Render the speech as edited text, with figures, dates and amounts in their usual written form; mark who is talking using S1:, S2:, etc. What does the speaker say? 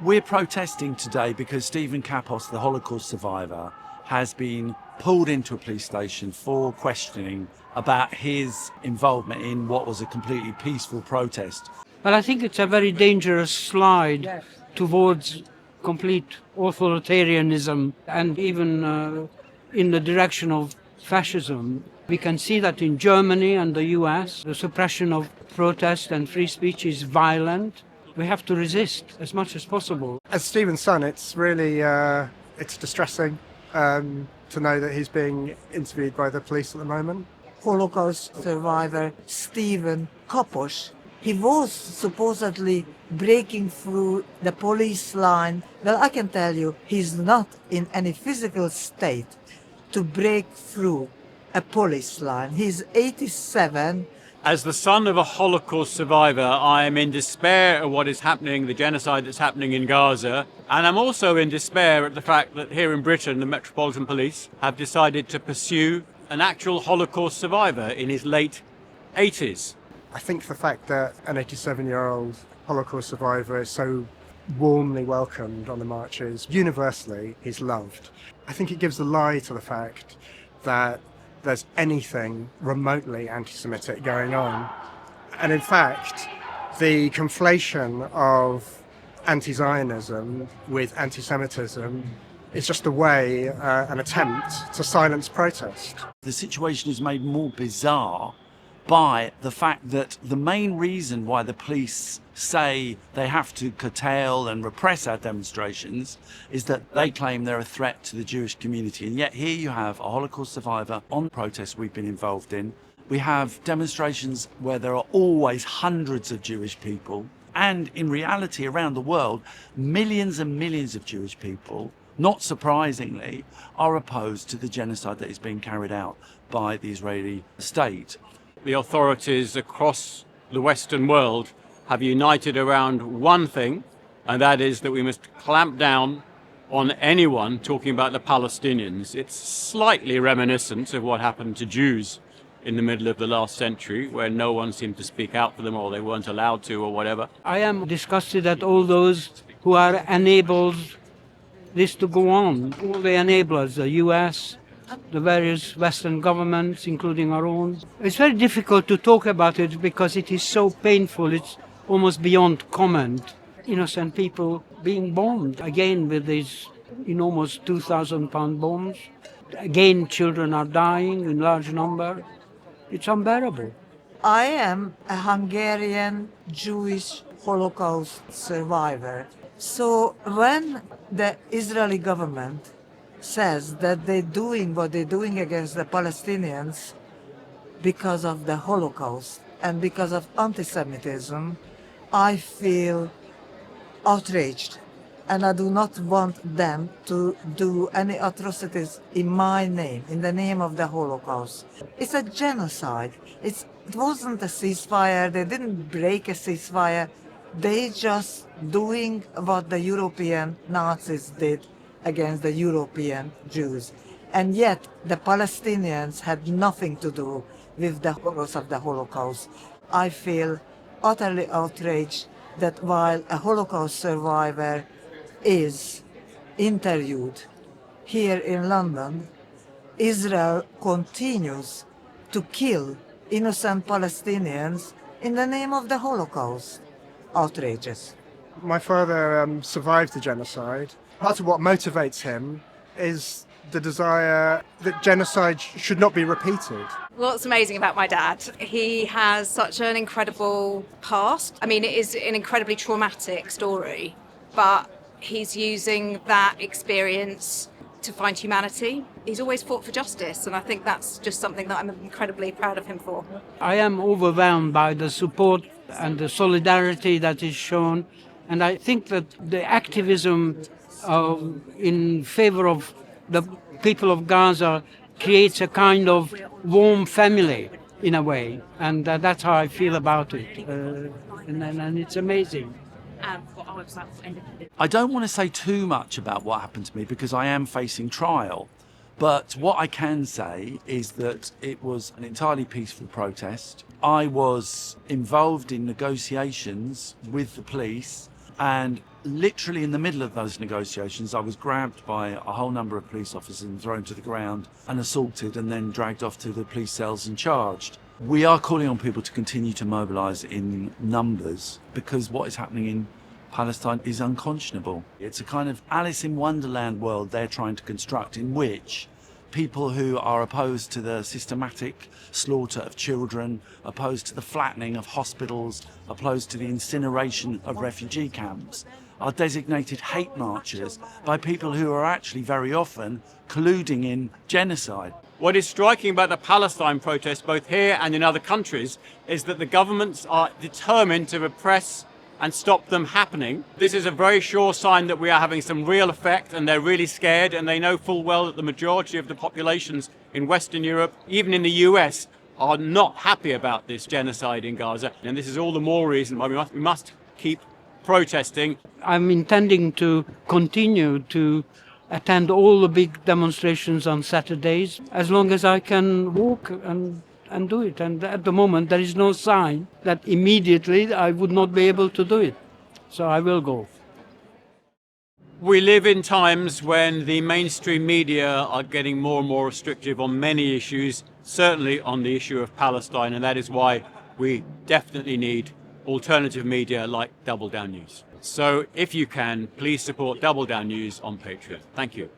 S1: We're protesting today because Stephen Kapos, the Holocaust survivor, has been pulled into a police station for questioning about his involvement in what was a completely peaceful protest.
S2: But I think it's a very dangerous slide towards complete authoritarianism and even in the direction of fascism. We can see that in Germany and the US, the suppression of protest and free speech is violent. We have to resist as much as possible.
S3: As Stephen's son, it's really it's distressing to know that he's being interviewed by the police at the moment.
S4: Holocaust survivor Stephen Kapos. He was supposedly breaking through the police line. Well, I can tell you, he's not in any physical state to break through a police line. He's 87.
S5: As the son of a Holocaust survivor, I am in despair at what is happening, the genocide that's happening in Gaza. And I'm also in despair at the fact that here in Britain, the Metropolitan Police have decided to pursue an actual Holocaust survivor in his late 80s.
S3: I think the fact that an 87-year-old Holocaust survivor is so warmly welcomed on the marches, universally, he's loved. I think it gives a lie to the fact that there's anything remotely anti-Semitic going on. And in fact, the conflation of anti-Zionism with anti-Semitism is just a way, an attempt to silence protest.
S1: The situation is made more bizarre by the fact that the main reason why the police say they have to curtail and repress our demonstrations is that they claim they're a threat to the Jewish community. And yet here you have a Holocaust survivor on protests we've been involved in. We have demonstrations where there are always hundreds of Jewish people. And in reality, around the world, millions and millions of Jewish people, not surprisingly, are opposed to the genocide that is being carried out by the Israeli state.
S5: The authorities across the Western world have united around one thing, and that is that we must clamp down on anyone talking about the Palestinians. It's slightly reminiscent of what happened to Jews in the middle of the last century, where no one seemed to speak out for them or they weren't allowed to or whatever.
S2: I am disgusted at all those who are enabled this to go on. All the enablers, the US, the various Western governments, including our own. It's very difficult to talk about it because it is so painful. It's almost beyond comment. Innocent people being bombed, again with these enormous 2,000-pound bombs. Again, children are dying in large number. It's unbearable.
S4: I am a Hungarian Jewish Holocaust survivor. So when the Israeli government says that they're doing what they're doing against the Palestinians because of the Holocaust and because of anti-Semitism, I feel outraged. And I do not want them to do any atrocities in my name, in the name of the Holocaust. It's a genocide. It wasn't a ceasefire. They didn't break a ceasefire. They just doing what the European Nazis did against the European Jews. And yet the Palestinians had nothing to do with the horrors of the Holocaust. I feel utterly outraged that while a Holocaust survivor is interviewed here in London, Israel continues to kill innocent Palestinians in the name of the Holocaust. Outrageous.
S3: My father survived the genocide. Part of what motivates him is the desire that genocide should not be repeated.
S6: What's amazing about my dad, he has such an incredible past. I mean, it is an incredibly traumatic story, but he's using that experience to find humanity. He's always fought for justice, and I think that's just something that I'm incredibly proud of him for.
S2: I am overwhelmed by the support and the solidarity that is shown, and I think that the activism in favor of the people of Gaza creates a kind of warm family in a way, and that's how I feel about it, and it's amazing.
S1: I don't want to say too much about what happened to me because I am facing trial, but what I can say is that it was an entirely peaceful protest. I was involved in negotiations with the police, and literally in the middle of those negotiations, I was grabbed by a whole number of police officers and thrown to the ground and assaulted and then dragged off to the police cells and charged. We are calling on people to continue to mobilise in numbers because what is happening in Palestine is unconscionable. It's a kind of Alice in Wonderland world they're trying to construct in which people who are opposed to the systematic slaughter of children, opposed to the flattening of hospitals, opposed to the incineration of refugee camps, are designated hate marchers by people who are actually very often colluding in genocide.
S5: What is striking about the Palestine protests, both here and in other countries, is that the governments are determined to repress and stop them happening. This is a very sure sign that we are having some real effect, and they're really scared, and they know full well that the majority of the populations in Western Europe, even in the US, are not happy about this genocide in Gaza. And this is all the more reason why we must keep protesting.
S2: I'm intending to continue to attend all the big demonstrations on Saturdays as long as I can walk and do it. And at the moment, there is no sign that immediately I would not be able to do it. So I will go.
S5: We live in times when the mainstream media are getting more and more restrictive on many issues, certainly on the issue of Palestine, and that is why we definitely need alternative media like Double Down News. So if you can, please support Double Down News on Patreon. Thank you.